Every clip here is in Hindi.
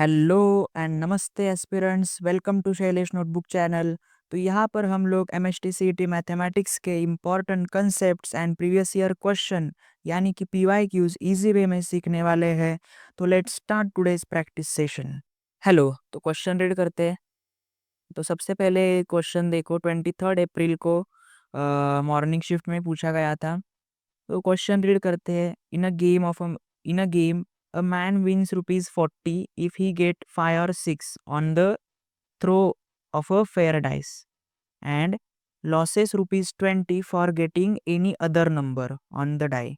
हेलो एंड नमस्ते aspirants, welcome to Shailesh notebook channel. तो यहाँ पर हम लोग एमएसटीसीईटी मैथमेटिक्स के important concepts and previous year question यानी कि पीवाईक्यूज इजी वे में सीखने वाले हैं। तो let's start today's practice session. Hello, तो क्वेश्चन रीड करते हैं। तो सबसे पहले क्वेश्चन देखो, 23 अप्रैल को मॉर्निंग शिफ्ट में पूछा गया था। तो क्वेश्चन रीड करते हैं। In a game a man wins rupees 40 if he get 5 or 6 on the throw of a fair dice and losses rupees 20 for getting any other number on the die.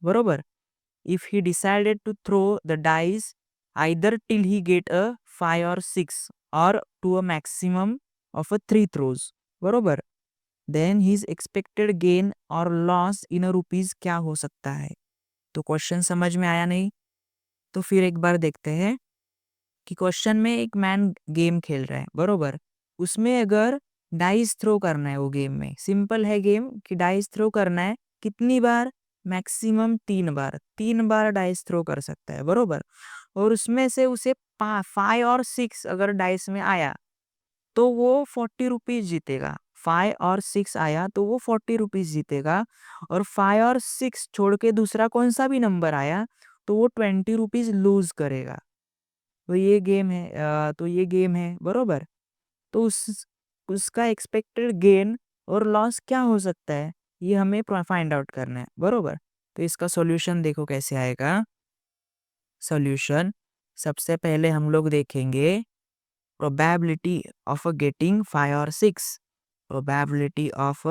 बरोबर. If he decided to throw the dice either till he get a 5 or 6 or to a maximum of a 3 throws. बरोबर. Then his expected gain or loss in a rupees क्या हो सकता है? तो क्वेश्चन समझ में आया नहीं? तो फिर एक बार देखते हैं कि क्वेश्चन में एक मैन गेम खेल रहा है, बरोबर। उसमें अगर डाइस थ्रो करना है, वो गेम में सिंपल है गेम कि डाइस थ्रो करना है। कितनी बार? मैक्सिमम 3 बार। 3 बार डाइस थ्रो कर सकता है, बरोबर। और उसमें से उसे 5 और 6 अगर डाइस में आया तो वो 40 रुपीज जीतेगा। 5 और 6 आया तो वो 40 रुपीज जीतेगा। और 5 और 6 छोड़ के दूसरा कौन सा भी नंबर आया तो वो 20 रुपीज लूज करेगा। तो ये गेम है, बरोबर। तो उसका एक्सपेक्टेड गेन और लॉस क्या हो सकता है, ये हमें फाइंड आउट करना है, बरोबर। तो इसका सॉल्यूशन देखो कैसे आएगा। सॉल्यूशन सबसे पहले हम लोग देखेंगे प्रोबेबिलिटी ऑफ गेटिंग 5 और 6। प्रोबेबिलिटी ऑफ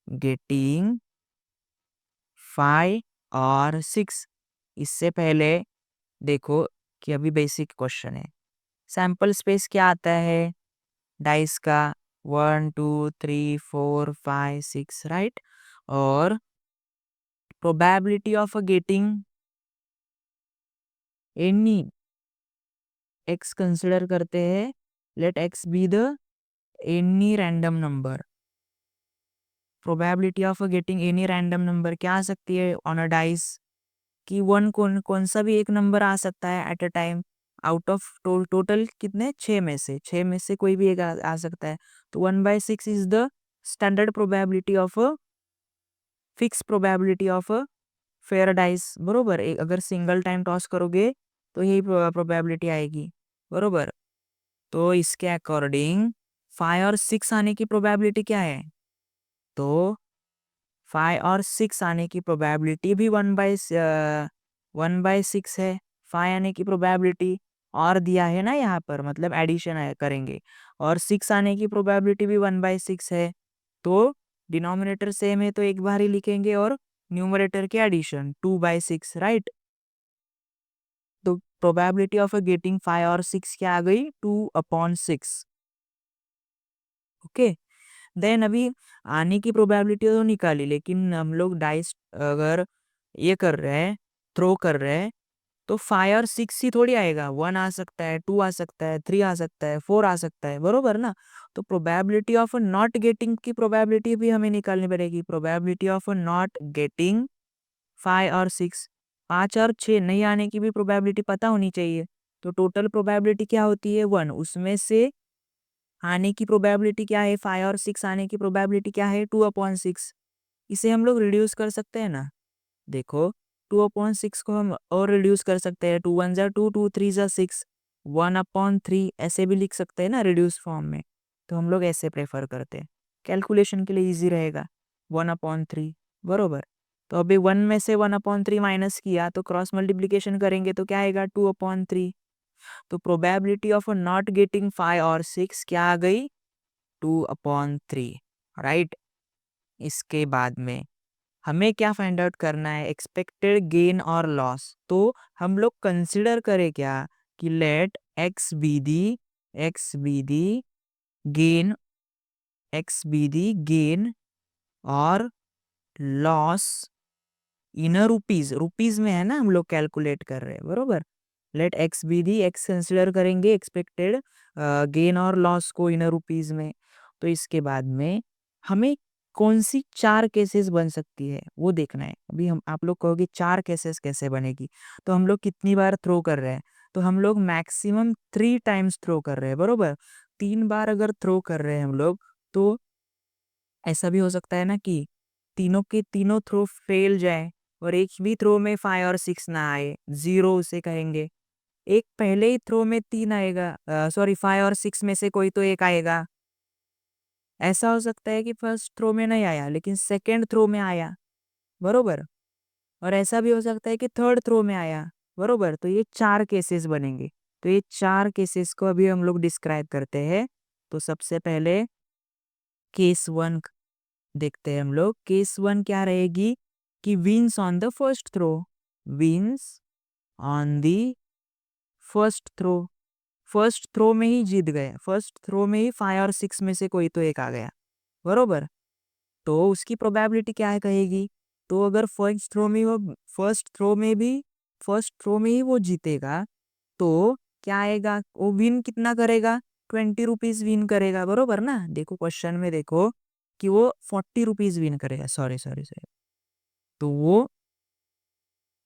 गेटिंग 5 और 6। इससे पहले देखो कि अभी बेसिक क्वेश्चन है। सैंपल स्पेस क्या आता है डाइस का? 1 2 3 4 5 6, राइट। और probability of getting any x consider करते हैं। Let x be the any random number. Probability of getting any random number क्या आ सकती है ऑन अ डाइस? कि वन कौन सा भी एक नंबर आ सकता है at a time. Out of total कितने? 6 में से कोई भी एक आ सकता है। तो 1/6 is the standard probability of fix probability of fair dice, बरोबर। एक अगर सिंगल टाइम टॉस करोगे तो यही प्रोबेबिलिटी आएगी, बरोबर। तो इसके अकॉर्डिंग 5 और 6 आने की प्रोबेबिलिटी क्या है? तो 5 और 6 आने की प्रोबेबिलिटी भी 1/6 है। 5 आने की प्रोबेबिलिटी और दिया है ना यहाँ पर, मतलब एडिशन करेंगे। और 6 आने की प्रोबेबिलिटी भी 1/6 है। तो डिनोमिनेटर सेम है तो एक बार ही लिखेंगे और न्यूमरेटर के एडिशन 2/6, राइट। तो प्रोबेबिलिटी ऑफ गेटिंग 5 और 6 क्या आ गई? 2/6। ओके। देन अभी आने की प्रोबेबिलिटी तो निकाली, लेकिन हम लोग डाइस अगर ये कर रहे हैं, थ्रो कर रहे हैं, तो 5 और 6 ही थोड़ी आएगा। 1 आ सकता है, 2 आ सकता है, 3 आ सकता है, 4 आ सकता है, बरोबर ना। तो प्रोबेबिलिटी ऑफ नॉट गेटिंग की प्रोबेबिलिटी भी हमें निकालनी पड़ेगी। प्रोबेबिलिटी ऑफ नॉट गेटिंग 5 और 6, 5 और 6 नहीं आने की भी प्रोबेबिलिटी पता होनी चाहिए। तो टोटल प्रोबेबिलिटी क्या होती है? 1। उसमें से आने की प्रोबेबिलिटी क्या है? 5 और 6 आने की प्रोबेबिलिटी क्या है? 2/6। इसे हम लोग रिड्यूस कर सकते हैं ना। देखो 2/6 को हम और रिड्यूस कर सकते हैं। 2 1 जा 2, 2 3 जा 6, 1/3 ऐसे भी लिख सकते हैं ना रिड्यूस फॉर्म में। तो हम लोग ऐसे प्रेफर करते हैं, कैलकुलेशन के लिए इजी रहेगा। 1/3, बरोबर। तो अभी 1 में से 1/3 माइनस किया तो क्रॉस मल्टीप्लीकेशन करेंगे तो क्या आएगा? 2/3। तो प्रोबेबिलिटी ऑफ नॉट गेटिंग 5 और 6 क्या आ गई? 2/3, राइट। इसके बाद में हमें क्या फाइंड आउट करना है? एक्सपेक्टेड गेन और लॉस। तो हम लोग कंसिडर करें क्या कि let x be the gain, और लॉस इन रुपीज। रुपीज में है ना, हम लोग कैलकुलेट कर रहे हैं, बरोबर। Let x be the x consider करेंगे एक्सपेक्टेड गेन और लॉस को इन रुपीज में। तो इसके बाद में हमें कौन सी 4 केसेस बन सकती है वो देखना है। अभी हम आप लोग कहोगे 4 केसेस कैसे बनेगी, तो हम लोग कितनी बार थ्रो कर रहे हैं। तो हम लोग मैक्सिमम 3 टाइम्स थ्रो कर रहे हैं, बरोबर। 3 बार अगर थ्रो कर रहे हैं हम लोग, तो ऐसा भी हो सकता है ना कि तीनों के तीनों थ्रो फेल जाए और एक भी थ्रो में 5 और 6 ना आए, 0 उसे कहेंगे। एक पहले ही थ्रो में 3 आएगा, सॉरी 5 और 6 में से कोई तो एक आएगा। ऐसा हो सकता है कि फर्स्ट थ्रो में नहीं आया लेकिन सेकंड थ्रो में आया, बरोबर। और ऐसा भी हो सकता है कि थर्ड थ्रो में आया, बरोबर। तो ये 4 केसेस बनेंगे। तो ये 4 केसेस को अभी हम लोग डिस्क्राइब करते हैं। तो सबसे पहले केस 1 देखते हैं हम लोग। केस 1 क्या रहेगी कि wins on the first throw, wins on the first throw. First throw में ही जीत गए, फर्स्ट थ्रो में ही 5 और 6 में से कोई तो एक आ गया, बरोबर। तो उसकी प्रोबेबिलिटी क्या है कहेगी। तो अगर फर्स्ट थ्रो में भी फर्स्ट थ्रो में ही वो जीतेगा, तो क्या आएगा, वो विन कितना करेगा, 20 रुपीज विन करेगा, बरोबर ना। देखो क्वेश्चन में देखो कि वो 40 रुपीज विन करेगा, सॉरी सॉरी सॉरी। तो वो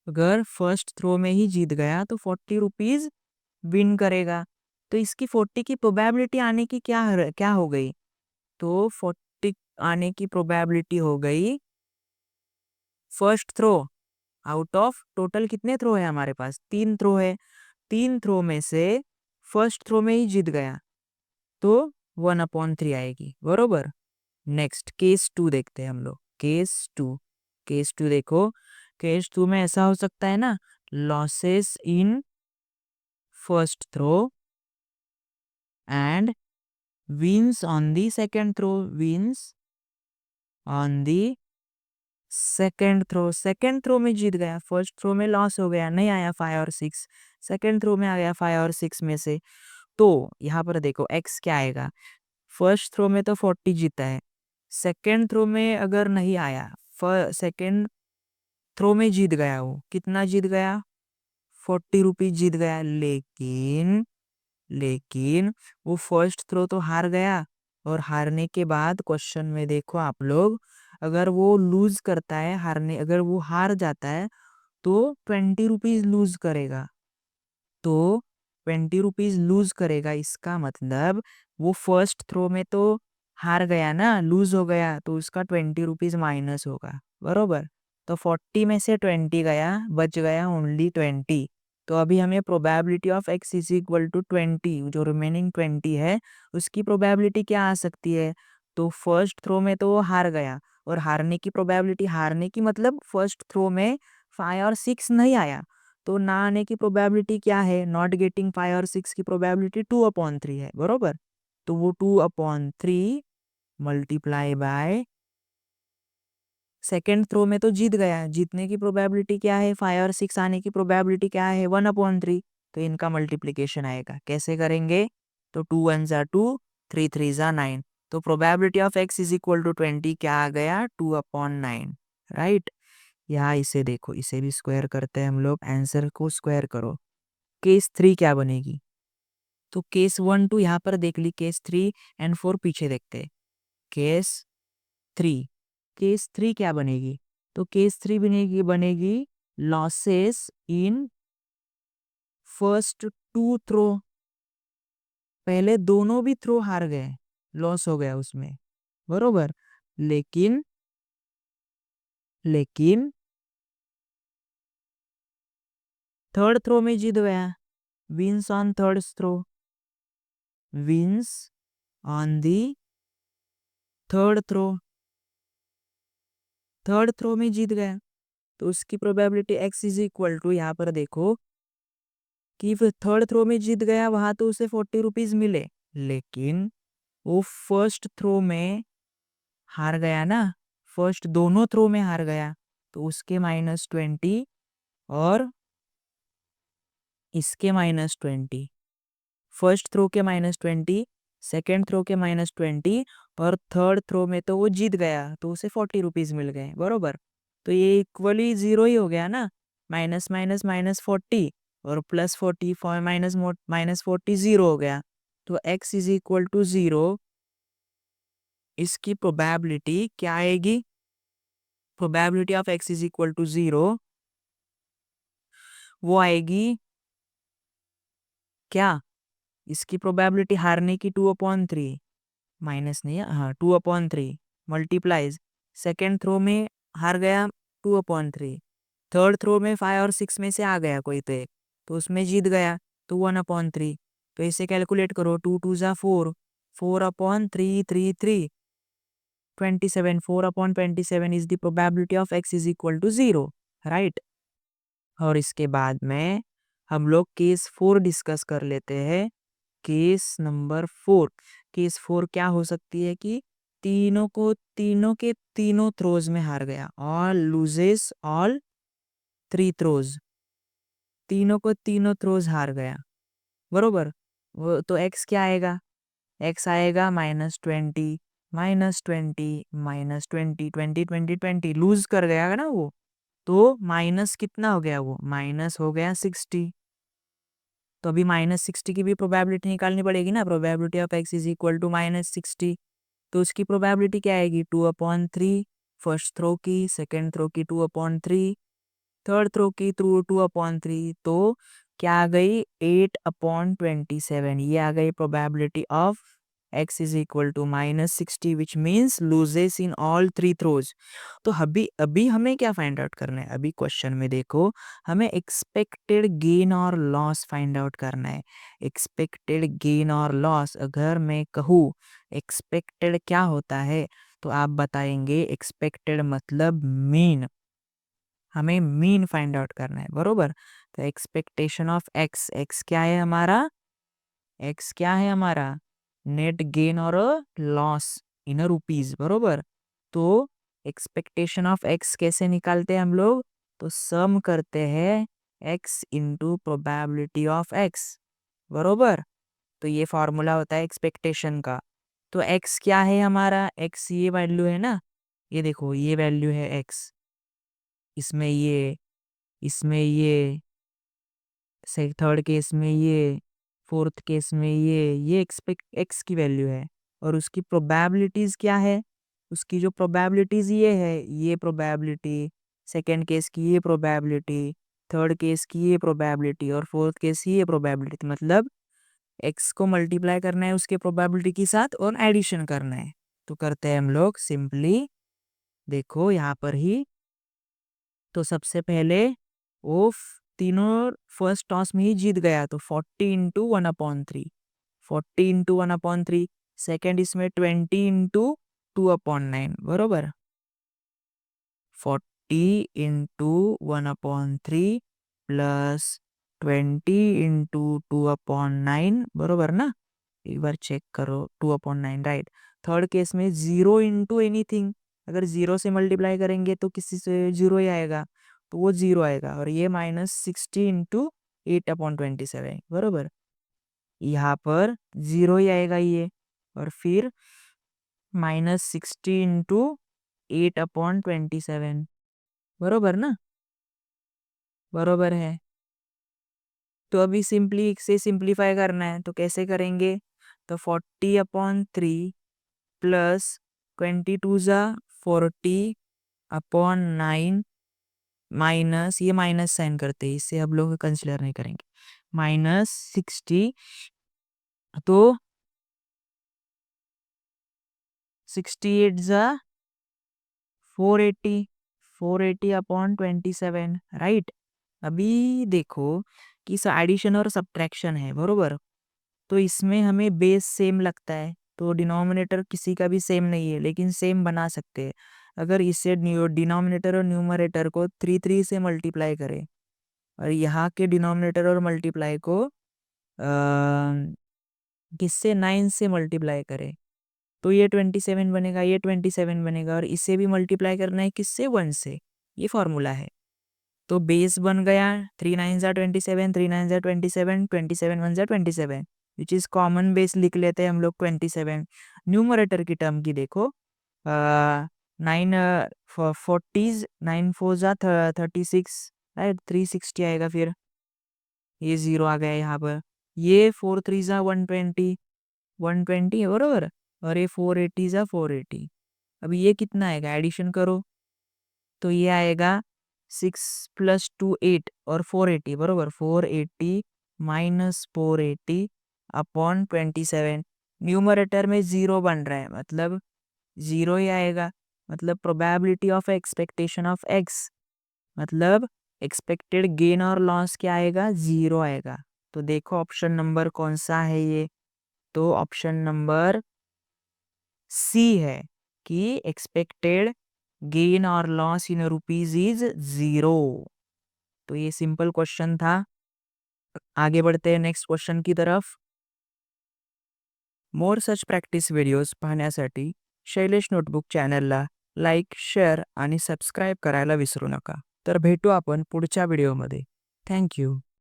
अगर फर्स्ट थ्रो में ही जीत गया तो 40 रुपीज विन करेगा। तो इसकी 40 की प्रोबेबिलिटी आने की क्या हो गई। तो 40 आने की प्रोबेबिलिटी हो गई first throw out of total कितने थ्रो है हमारे पास, 3 थ्रो है। 3 थ्रो में से फर्स्ट थ्रो में ही जीत गया तो 1/3 आएगी, बरोबर। नेक्स्ट केस 2 देखते हैं हम लोग। केस टू देखो। केस 2 में ऐसा हो सकता है ना, losses in first throw and wins on the second throw, wins on the second throw में जीत गया, फर्स्ट थ्रो में लॉस हो गया, नहीं आया 5 और 6, सेकेंड थ्रो में आ गया 5 और 6 में से। तो यहाँ पर देखो एक्स क्या आएगा, फर्स्ट थ्रो में तो 40 जीता है, सेकेंड थ्रो में अगर नहीं आया, सेकेंड थ्रो में जीत गया, वो कितना जीत गया, 40 रुपीज जीत गया। लेकिन वो फर्स्ट थ्रो तो हार गया। और हारने के बाद क्वेश्चन में देखो आप लोग, अगर वो लूज करता है, अगर वो हार जाता है तो 20 रुपीज लूज करेगा। तो 20 रुपीज लूज करेगा, इसका मतलब वो फर्स्ट थ्रो में तो हार गया ना, लूज हो गया, तो उसका 20 रुपीज माइनस होगा, बरोबर। तो 40 में से 20 गया, बच गया ओनली 20। तो अभी हमें probability of x is equal to 20, जो रिमेनिंग 20 है उसकी प्रोबेबिलिटी क्या आ सकती है। तो फर्स्ट थ्रो में तो वो हार गया, और हारने की प्रोबेबिलिटी, हारने की मतलब फर्स्ट थ्रो में 5 और 6 नहीं आया, तो ना आने की प्रोबेबिलिटी क्या है, नॉट गेटिंग 5 और 6 की प्रोबेबिलिटी 2/3 है, बरोबर। तो वो 2/3 मल्टीप्लाई बाय सेकेंड थ्रो में तो जीत गया, जीतने की प्रोबेबिलिटी क्या है, 5 और 6 आने की प्रोबेबिलिटी क्या है, 1/3। तो इनका मल्टीप्लीकेशन आएगा, कैसे करेंगे। तो 2 1 जा 2, 3 3 जा 9। तो probability of x is equal to 20 क्या आ गया, 2/9, राइट। यहाँ इसे देखो, इसे भी स्क्वायर करते हैं हम लोग, आंसर को स्क्वायर करो। केस 3 क्या बनेगी। तो केस 1 2 यहाँ पर देख ली, केस 3 एंड 4 पीछे देखते हैं। केस 3, केस 3 क्या बनेगी। तो केस 3 बनेगी लॉसेस इन फर्स्ट 2 थ्रो। पहले दोनों भी थ्रो हार गए, लॉस हो गया उसमें, बरोबर। लेकिन लेकिन थर्ड थ्रो में जीत गया, wins on third throw, wins on the third throw, third throw में जीत गया। तो उसकी probability x is equal to, यहाँ पर देखो कि थर्ड थ्रो में जीत गया, वहां तो उसे 40 रुपीज मिले, लेकिन वो फर्स्ट थ्रो में हार गया ना, फर्स्ट दोनों थ्रो में हार गया, तो उसके -20 और इसके -20, फर्स्ट थ्रो के -20, सेकेंड थ्रो के -20, और थर्ड थ्रो में तो वो जीत गया तो उसे 40 रुपीज मिल गए, बरोबर। तो ये इक्वली जीरो ही हो गया ना, माइनस माइनस -40 और +40 -40 जीरो हो गया। तो x इज इक्वल टू 0, इसकी प्रोबेबिलिटी क्या आएगी, probability of x is equal to 0 वो आएगी क्या इसकी प्रोबेबिलिटी हारने की 2/3 माइनस नहीं है, हाँ 2/3 मल्टीप्लाइज सेकेंड थ्रो में हार गया 2/3, थर्ड थ्रो में 5 और 6 में से आ गया कोई तो एक, तो उसमें जीत गया तो 1/3। तो इसे कैलकुलेट करो, 2 2 4, 4/3 27, 4/27 is the probability of x is equal to 0, right. और इसके बाद में हम लोग केस 4 डिस्कस कर लेते हैं। केस नंबर 4, केस 4 क्या हो सकती है कि तीनों के तीनों थ्रोज में हार गया, ऑल लूजेस ऑल 3 थ्रोज, तीनों को तीनों थ्रोज हार गया, बरोबर। वो तो x क्या आएगा, x आएगा -20 -20 -20 20 20 20 लूज कर गया ना वो, तो माइनस कितना हो गया, वो माइनस हो गया 60। तो अभी -60 की भी प्रोबेबिलिटी निकालनी पड़ेगी ना, probability of x is equal to -60। तो उसकी प्रोबेबिलिटी क्या आएगी, 2/3 फर्स्ट थ्रो की, सेकेंड थ्रो की 2/3, थर्ड थ्रो की थ्रू 2/3, तो क्या आ गई 8/27। ये आ गई probability of x is equal to -60 which means loses in all 3 throws. तो अभी अभी हमें क्या फाइंड आउट करना है, अभी क्वेश्चन में देखो हमें एक्सपेक्टेड गेन और लॉस फाइंड आउट करना है। एक्सपेक्टेड गेन और लॉस अगर मैं कहूँ एक्सपेक्टेड क्या होता है, तो आप बताएंगे एक्सपेक्टेड मतलब मीन, हमें मीन फाइंड आउट करना है, बरोबर। तो एक्सपेक्टेशन ऑफ एक्स, एक्स क्या है हमारा, एक्स क्या है हमारा नेट गेन और लॉस इन रुपीज, बरोबर। तो एक्सपेक्टेशन ऑफ एक्स कैसे निकालते हैं हम लोग, तो सम करते हैं x into probability of x, बरोबर। तो ये फॉर्मूला होता है एक्सपेक्टेशन का। तो एक्स क्या है हमारा, एक्स ये वैल्यू है ना, ये देखो ये वैल्यू है एक्स, इसमें ये थर्ड केस में ये, फोर्थ केस में ये एक्सपेक्ट एक्स की वैल्यू है। और उसकी प्रोबेबिलिटीज क्या है, उसकी जो प्रोबेबिलिटीज ये है, ये प्रोबेबिलिटी, सेकेंड केस की ये प्रोबेबिलिटी, थर्ड केस की ये प्रोबेबिलिटी और फोर्थ केस की ये प्रोबेबिलिटी, मतलब एक्स को मल्टीप्लाई करना है उसके प्रोबेबिलिटी के साथ और एडिशन करना है। तो करते हैं हम लोग सिंपली, देखो यहाँ पर ही, तो सबसे पहले वो तीनों फर्स्ट टॉस में ही जीत गया, तो 40 इंटू 1/3, 40 इंटू 1/3, सेकेंड इसमें 20 इंटू 2/9, बरोबर। 40 इंटू 1/3 प्लस 20 इंटू 2/9, बरोबर ना। एक बार चेक करो, 2/9 राइट। थर्ड केस में 0 इंटू एनीथिंग, अगर 0 से मल्टीप्लाई करेंगे तो किसी से 0 ही आएगा, तो वो 0 आएगा। और ये -60 इंटू 8/27, बरोबर। यहाँ पर 0 ही आएगा ये, और फिर -60 इंटू 8/27, बरोबर ना, बरोबर है। तो अभी सिंपली से सिंप्लीफाई करना है, तो कैसे करेंगे, तो 40/3 प्लस 22 × 40/9 माइनस, ये माइनस साइन करते हैं, इससे हम लोग कंसिडर नहीं करेंगे, -60, तो 68 480, 480/27, राइट। अभी देखो कि इस एडिशन और सब्ट्रैक्शन है, बरोबर। तो इसमें हमें बेस सेम लगता है, तो डिनोमिनेटर किसी का भी सेम नहीं है, लेकिन सेम बना सकते हैं। अगर इससे डिनोमिनेटर और न्यूमरेटर को 3 से मल्टीप्लाई करें और यहाँ के डिनोमिनेटर और मल्टीप्लाई को किससे 9 से मल्टीप्लाई करें, तो ये 27 बनेगा, ये 27 बनेगा, और इसे भी मल्टीप्लाई करना है किससे, 1 से। ये फॉर्मूला है। तो बेस बन गया 3 9 27, 3 9 27, 27 1 27, विच इज कॉमन बेस लिख लेते हैं हम लोग 27। न्यूमरेटर की टर्म की देखो, 9 40, 9 4 36, राइट, 360 आएगा, फिर ये 0 आ गया यहाँ पर, ये 4 3 120, 120 है, बरोबर। और ये 480 480। अभी ये कितना आएगा, एडिशन करो, तो ये आएगा 6 + 2 8 और 480, बरोबर, 480 -480 अपॉन 27। न्यूमरेटर में 0 बन रहा है, मतलब 0 ही आएगा। मतलब probability of expectation of x, मतलब एक्सपेक्टेड गेन और लॉस क्या आएगा, 0 आएगा। तो देखो ऑप्शन नंबर कौन सा है ये, तो ऑप्शन नंबर सी है कि एक्सपेक्टेड गेन और लॉस इन रुपीज इज 0। तो ये सिंपल क्वेश्चन था। आगे बढ़ते हैं नेक्स्ट क्वेश्चन की तरफ। मोर सच प्रॅक्टिस व्हिडिओज पाहण्यासाठी शैलेश नोटबुक चॅनलला लाईक, शेअर आणि सबस्क्राईब करायला विसरू नका। तर भेटू आपण पुढच्या व्हिडिओमध्ये। Thank you.